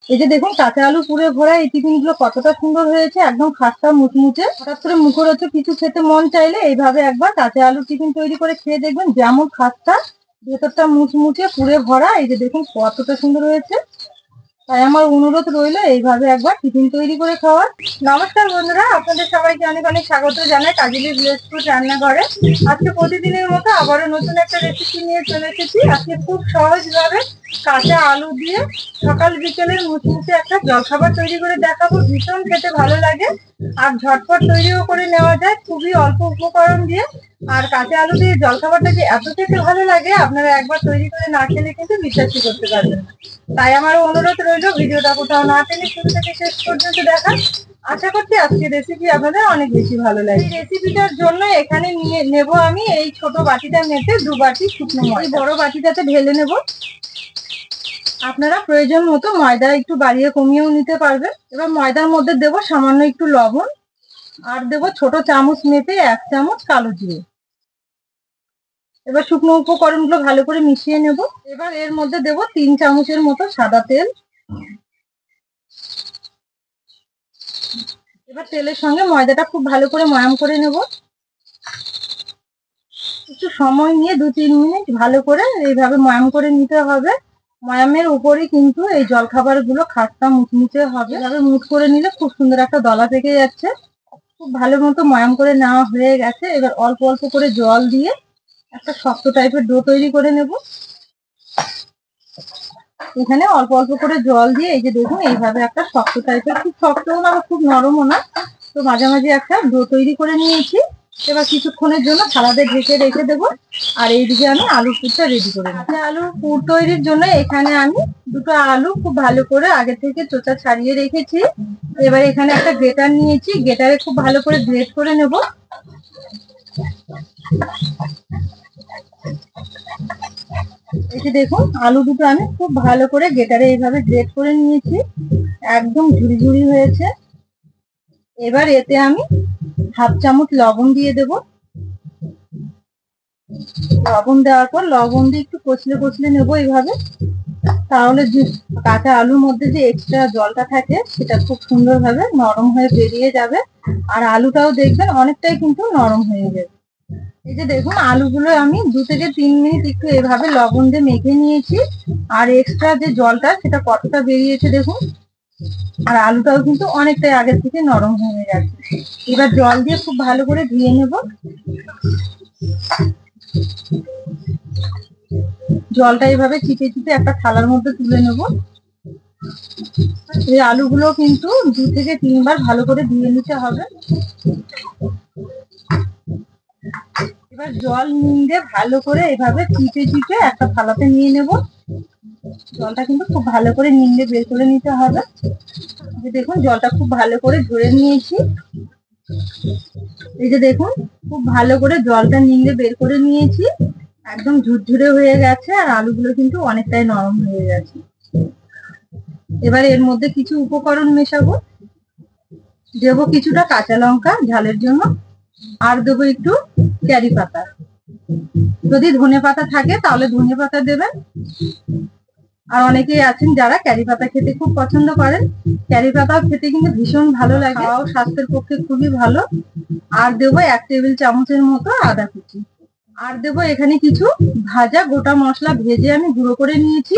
এই যে দেখুন কাঁচা আলু পুরে ভরা এই টিফিন গুলো কতটা সুন্দর হয়েছে, একদম খাস্তা মুচমুচে। হঠাৎ করে মুখরোচক কিছু খেতে মন চাইলে এইভাবে একবার কাঁচা আলু টিফিন তৈরি করে খেয়ে দেখবেন, যেমন খাস্তা ভেতরটা মুচমুচে পুরে ভরা। এই যে দেখুন কতটা সুন্দর হয়েছে। তাই আমার অনুরোধ রইলো এইভাবে একবার টিফিন তৈরি করে খাওয়ার। নমস্কার বন্ধুরা, আপনাদের সবাইকে অনেক অনেক স্বাগত জানাই কাজলি ভিলেজ ফুড রান্নাঘরে। আজকে প্রতিদিনের মতো আবারও নতুন একটা রেসিপি নিয়ে চলে এসেছি। আজকে খুব সহজভাবে কাঁচা আলু দিয়ে সকাল বিকেলের মুচমুচে একটা জলখাবার তৈরি করে দেখাবো। ভীষণ খেতে ভালো লাগে আর ঝটপট তৈরিও করে নেওয়া যায় খুবই অল্প উপকরণ দিয়ে। আর কাঁচা আলু দিয়ে জলখাবারটা যে এত খেতে ভালো লাগে, আপনারা একবার তৈরি করে না খেলে কিন্তু বিশ্বাসই করতে পারবেন না। তাই আমার অনুরোধ রইলো ভিডিওটা কোথাও না টেনে শুরু থেকে শেষ পর্যন্ত দেখা। আশা করছি আজকের রেসিপি আপনাদের অনেক বেশি ভালো লাগে। এই রেসিপিটার জন্য এখানে নিয়ে নেব আমি এই ছোট বাটিটা মেপে 2 বাটি শুকনো ময়দা। এই বড় বাটিটাতে ঢেলে নেব। আপনারা প্রয়োজন মতো ময়দা একটু বাড়িয়ে কমিয়েও নিতে পারবেন। এবার ময়দার মধ্যে দেব সামান্য একটু লবণ, আর দেব ছোট চামচ মেপে 1 চামচ কালো জিরে। এবার শুকনো উপকরণগুলো ভালো করে মিশিয়ে নেব। এবার এর মধ্যে দেব 3 চামচের মতো সাদা তেল। এবার তেলের সঙ্গে ময়দাটা খুব ভালো করে ময়াম করে নেব। একটু সময় নিয়ে 2-3 মিনিট ভালো করে এইভাবে ময়াম করে নিতে হবে। ময়ামের উপরে কিন্তু এই জলখাবার গুলো খাস্তা মুচমুচে হবে। এভাবে মুট করে নিলে খুব সুন্দর একটা দলা পেকে যাচ্ছে। খুব ভালো মতো ময়াম করে নেওয়া হয়ে গেছে। এবার অল্প অল্প করে জল দিয়ে একটা শক্ত টাইপের ডো তৈরি করে নেব। এখানে অল্প অল্প করে জল দিয়ে এই যে দেখুন এইভাবে একটা শক্ত টাইপের, খুব শক্তও না খুব নরমও না, তো মাঝামাঝি একটা ডো তৈরি করে নিয়েছি। এবার কিছুক্ষণের জন্য থালাতে ঢেকে রেখে দেবো। আর এইদিকে আমি আলু পুরটা রেডি করে নেব। আলু পুর তৈরির জন্য এখানে আমি 2টো আলু খুব ভালো করে আগে থেকে চোচা ছাড়িয়ে রেখেছি। এবার এখানে একটা গ্রেটার নিয়েছি, গ্রেটারে খুব ভালো করে গ্রেট করে নেব। এই যে দেখুন আলু দুটো আমি খুব ভালো করে গ্রেটারে এইভাবে গ্রেট করে নিয়েছি, একদম ঝুরি ঝুরি হয়েছে। এবার এতে আমি 1/2 চামচ লবণ দিয়ে দেব। লবণ দেওয়ার পর লবণ দিয়ে একটু কচলে কচলে নেবো এইভাবে, তাহলে যে কাঁচা আলুর মধ্যে যে এক্সট্রা জলটা থাকে সেটা খুব সুন্দরভাবে নরম হয়ে বেরিয়ে যাবে। আর আলুটাও দেখবেন অনেকটাই কিন্তু নরম হয়ে যাবে। এই যে দেখুন আলুগুলো আমি 2 থেকে 3 মিনিট একটু এভাবে লবণ দিয়ে মেখে নিয়েছি। আর এক্সট্রা যে জলটা সেটা কতটা বেরিয়েছে দেখুন। আর আলুটাও কিন্তু অনেকটাই আগে থেকে নরম হয়ে গেছে। এবার জল দিয়ে খুব ভালো করে ধুয়ে নেব। জলটা এইভাবে চিপে চিপে একটা থালার মধ্যে তুলে নেব। এই আলুগুলো কিন্তু 2 থেকে 3 বার ভালো করে ধুয়ে নিতে হবে। এবার জল নিংড়ে ভালো করে এভাবে চিপে চিপে একটা থালাতে নিয়ে নেব। জলটা কিন্তু খুব ভালো করে নিংড়ে বের করে নিতে হবে। দেখুন জলটা খুব ভালো করে ধরে নিয়েছি। এই যে দেখুন খুব ভালো করে জলটা নিংড়ে বের করে নিয়েছি, একদম ঝুরঝুরে হয়ে গেছে। আর আলুগুলো কিন্তু অনেকটাই নরম হয়ে গেছে। এবার এর মধ্যে কিছু উপকরণ মেশাবো। দেবো কিছুটা কাঁচা লঙ্কা ঝালের জন্য, আর দেবো একটু কারি পাতা। যদি ধনে পাতা থাকে তাহলে ধনে পাতা দেবেন। আর অনেকেই আছেন যারা কারি পাতা খেতে খুব পছন্দ করেন। কারি পাতাও খেতে কিন্তু ভীষণ ভালো লাগে, স্বাস্থ্যের পক্ষে খুবই ভালো। আর দেবো 1 টেবিল চামচের মতো আদা কুচি। আর দেবো এখানে কিছু ভাজা গোটা মশলা ভেজে আমি গুঁড়ো করে নিয়েছি,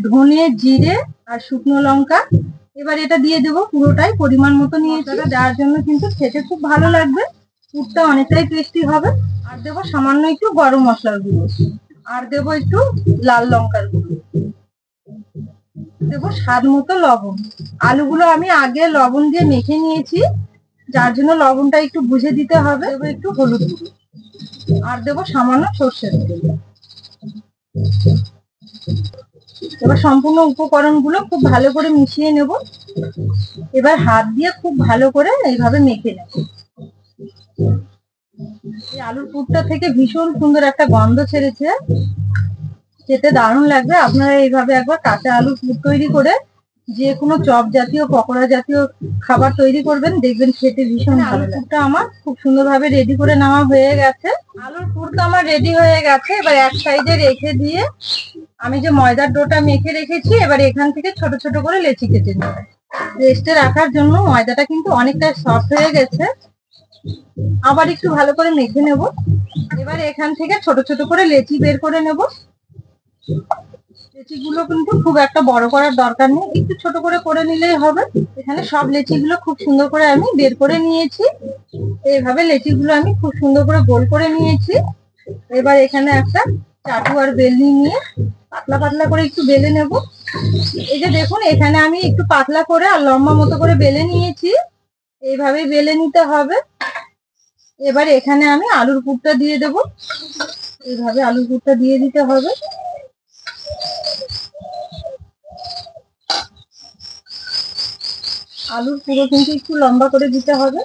ধনে, জিরে আর শুকনো লঙ্কা। এবার এটা দিয়ে দেবো পুরোটাই পরিমাণ মতো নিয়েছি। দেওয়ার জন্য কিন্তু খেতে খুব ভালো লাগবে, পুরটা অনেকটাই টেস্টি হবে। আর দেবো সামান্য একটু গরম মশলার গুঁড়ো, আর দেবো একটু লাল লঙ্কার গুঁড়ো, দেবো স্বাদ মতো লবণ। আলুগুলো আমি আগে লবণ দিয়ে মেখে নিয়েছি, যার জন্য লবণটা একটু বুঝে দিতে হবে। দেবো একটু হলুদ গুঁড়ো, আর দেবো সামান্য সর্ষের তেল। এবার সম্পূর্ণ উপকরণগুলো খুব ভালো করে মিশিয়ে নেব। এবার হাত দিয়ে খুব ভালো করে এইভাবে মেখে নেব। এই আলুর পুরটা থেকে ভীষণ সুন্দর একটা গন্ধ ছেড়েছে, খেতে দারুণ লাগবে। আপনারা এইভাবে একবার কাঁচা আলুর পুর তৈরি করে যে কোনো চপ জাতীয় পকোড়া জাতীয় খাবার তৈরি করবেন, দেখবেন খেতে ভীষণ ভালো লাগবে। পুরটা আমার খুব সুন্দরভাবে রেডি করে নেওয়া হয়ে গেছে। আলুর পুরটা আমার রেডি হয়ে গেছে। এবার এক সাইডে রেখে দিয়ে আমি যে ময়দার ডোটা মেখে রেখেছি, এবার এখান থেকে ছোট ছোট করে লেচি কেটে নেব। রেস্টে রাখার জন্য ময়দাটা কিন্তু অনেকটা সফট হয়ে গেছে, আবার একটু ভালো করে মেখে নেব। এবার এখান থেকে ছোট ছোট করে লেচি বের করে নেব। লেচিগুলো কিন্তু খুব একটা বড় করার দরকার নেই, একটু ছোট করে নিলেই হবে। এখানে সব লেচিগুলো খুব সুন্দর করে আমি বের করে নিয়েছি। এইভাবে লেচিগুলো আমি খুব সুন্দর করে গোল করে নিয়েছি। এবার এখানে একটা চাটু আর বেলনি নিয়ে পাতলা পাতলা করে একটু বেলে নেব। এই যে দেখুন, এখানে আমি একটু পাতলা করে আর লম্বা মতো করে বেলে নিয়েছি। এইভাবেই বেলে নিতে হবে। এবার এখানে আমি আলুর পুরটা দিয়ে দেব। এইভাবে আলুর পুরটা দিয়ে দিতে হবে। আলুর পুরো কিন্তু একটু লম্বা করে দিতে হবে।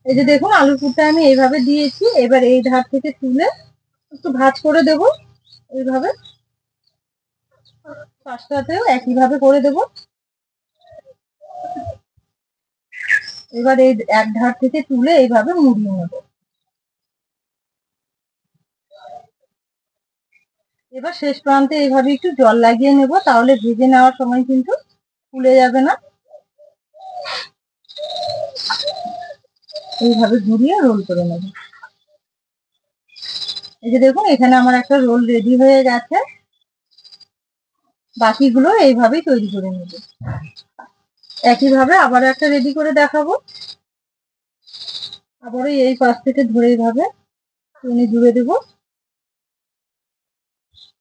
এই যে দেখুন, আলুর পুরটা আমি এইভাবে দিয়েছি। এবার এই ধার থেকে তুলে একটু ভাঁজ করে দেব। এইভাবে পাঁচটাতেও একইভাবে করে দেব। এবার এই এক ধার থেকে তুলে এইভাবে মুড়িয়ে নেব। এবার শেষ প্রান্তে এইভাবে একটু জল লাগিয়ে নেব, তাহলে ভেজে নেওয়ার সময় কিন্তু ফুলে যাবে না। এইভাবে ঘুরিয়ে রোল করে নেব। এই যে দেখুন, এখানে আমার একটা রোল রেডি হয়ে গেছে। বাকিগুলো এইভাবেই তৈরি করে নেব। একইভাবে আবার একটা রেডি করে দেখাবো। আবারও এই পাশ থেকে ধরে এইভাবে টেনে জুড়ে দেব।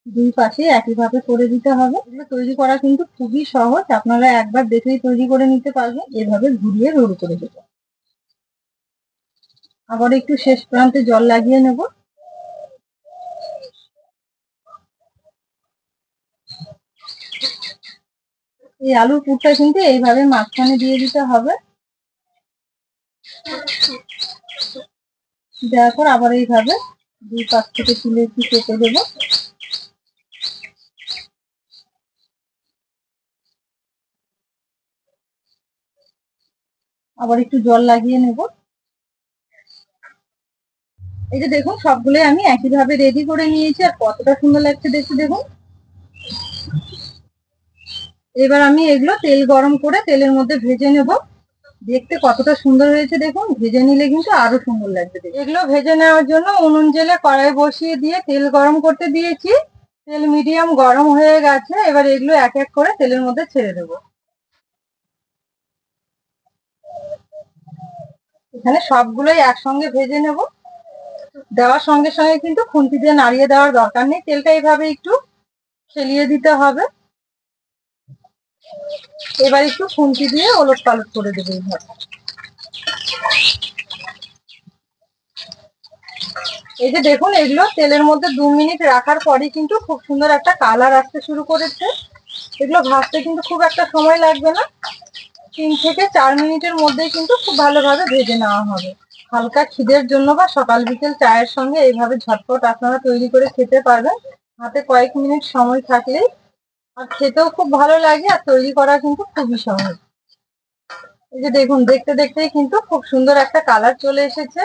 দুই পাশে একইভাবে করে দিতে হবে। এগুলো তৈরি করা কিন্তু খুবই সহজ, আপনারা একবার দেখেই তৈরি করে নিতে পারবেন। এভাবে ঘুরিয়ে রোল করে দেব। আবার একটু শেষ প্রান্তে জল লাগিয়ে নেব। এই আলুর পুরটা কিন্তু এইভাবে মাঝখানে দিয়ে দিতে হবে। দেওয়ার পর আবার এইভাবে দুই পাশ থেকে তুলে একটু কেটে দেবো। আবার একটু জল লাগিয়ে নেব। এই যে দেখুন, সবগুলোই আমি একইভাবে রেডি করে নিয়েছি, আর কতটা সুন্দর লাগছে দেখতে দেখুন। এবার আমি এগুলো তেল গরম করে তেলের মধ্যে ভেজে নেব। দেখতে কতটা সুন্দর হয়েছে দেখুন, ভেজে নিলে কিন্তু আরো সুন্দর লাগবে। এগুলো ভেজে নেওয়ার জন্য উনুন জেলে কড়াই বসিয়ে দিয়ে তেল গরম করতে দিয়েছি। তেল মিডিয়াম গরম হয়ে গেছে। এবার এগুলো এক এক করে তেলের মধ্যে ছেড়ে দেব। এখানে সবগুলোই একসঙ্গে ভেজে নেব। দেওয়ার সঙ্গে সঙ্গে কিন্তু খুন্তি দিয়ে নাড়িয়ে দেওয়ার দরকার নেই, তেলটা এইভাবে একটু খেলিয়ে দিতে হবে। এবার একটু খুন্তি দিয়ে ওলট পালট করে দেবো এইভাবে। এই যে দেখুন, এগুলো তেলের মধ্যে 2 মিনিট রাখার পরে কিন্তু খুব সুন্দর একটা কালার আসতে শুরু করেছে। এগুলো ভাজতে কিন্তু খুব একটা সময় লাগবে না, 3 থেকে 4 মিনিটের মধ্যেই কিন্তু খুব ভালোভাবে ভেজে নেওয়া হবে। হালকা খিদের জন্য বা সকাল বিকেল চায়ের সঙ্গে এইভাবে ঝটপট আপনারা তৈরি করে খেতে পারবেন। হাতে কয়েক মিনিট সময় থাকলেই, আর খেতেও খুব ভালো লাগে, আর তৈরি করা কিন্তু খুবই সহজ। এই যে দেখুন, দেখতে দেখতেই কিন্তু খুব সুন্দর একটা কালার চলে এসেছে।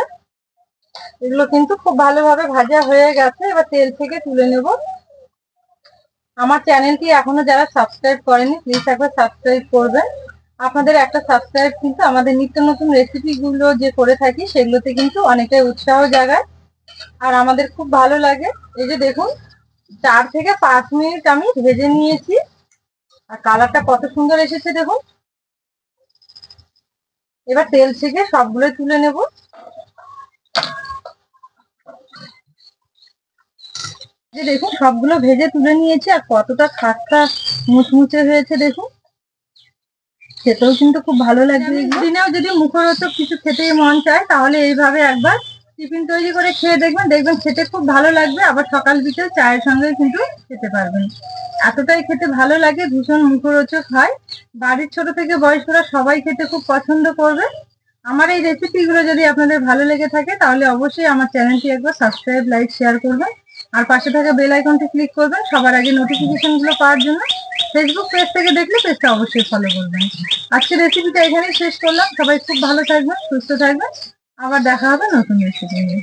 এগুলো কিন্তু খুব ভালোভাবে ভাজা হয়ে গেছে। এবার তেল থেকে তুলে নেব। আমার চ্যানেলটি এখনো যারা সাবস্ক্রাইব করেনি, প্লিজ একবার সাবস্ক্রাইব করবেন। আপনাদের একটা সাবস্ক্রাইব কিন্তু আমাদের নিত্য নতুন রেসিপি গুলো যে করে থাকি সেগুলোতে কিন্তু অনেকটাই উৎসাহ জাগায়, আর আমাদের খুব ভালো লাগে। এই যে দেখুন, 4 থেকে 5 মিনিট আমি ভেজে নিয়েছি, আর কালারটা কত সুন্দর এসেছে দেখুন। এবার তেল থেকে সবগুলো তুলে নেব। যে দেখুন, সবগুলো ভেজে তুলে নিয়েছি, আর কতটা খাস্তা মুচমুচে হয়েছে দেখুন। খেতেও কিন্তু খুব ভালো লাগবে। দিনেও যদি মুখরোচক কিছু খেতে মন চায়, তাহলে এইভাবে একবার টিফিন তৈরি করে খেয়ে দেখবেন, দেখবেন খেতে খুব ভালো লাগবে। আবার সকাল বিকেল চায়ের সঙ্গে কিন্তু খেতে পারবেন। এতটাই খেতে ভালো লাগে, ভীষণ মুখরোচক হয়। বাড়ির ছোট থেকে বয়স্করা সবাই খেতে খুব পছন্দ করবে। আমার এই রেসিপিগুলো যদি আপনাদের ভালো লেগে থাকে, তাহলে অবশ্যই আমার চ্যানেলটি একবার সাবস্ক্রাইব, লাইক, শেয়ার করবেন। আর পাশে থাকা বেল আইকনটি ক্লিক করবেন সবার আগে নোটিফিকেশন গুলো পাওয়ার জন্য। ফেসবুক পেজ থেকে দেখলে পেজটা অবশ্যই ফলো করবেন। আজকের রেসিপিটা এখানেই শেষ করলাম। সবাই খুব ভালো থাকবেন, সুস্থ থাকবেন। আবার দেখা হবে নতুন রেসিপি নিয়ে।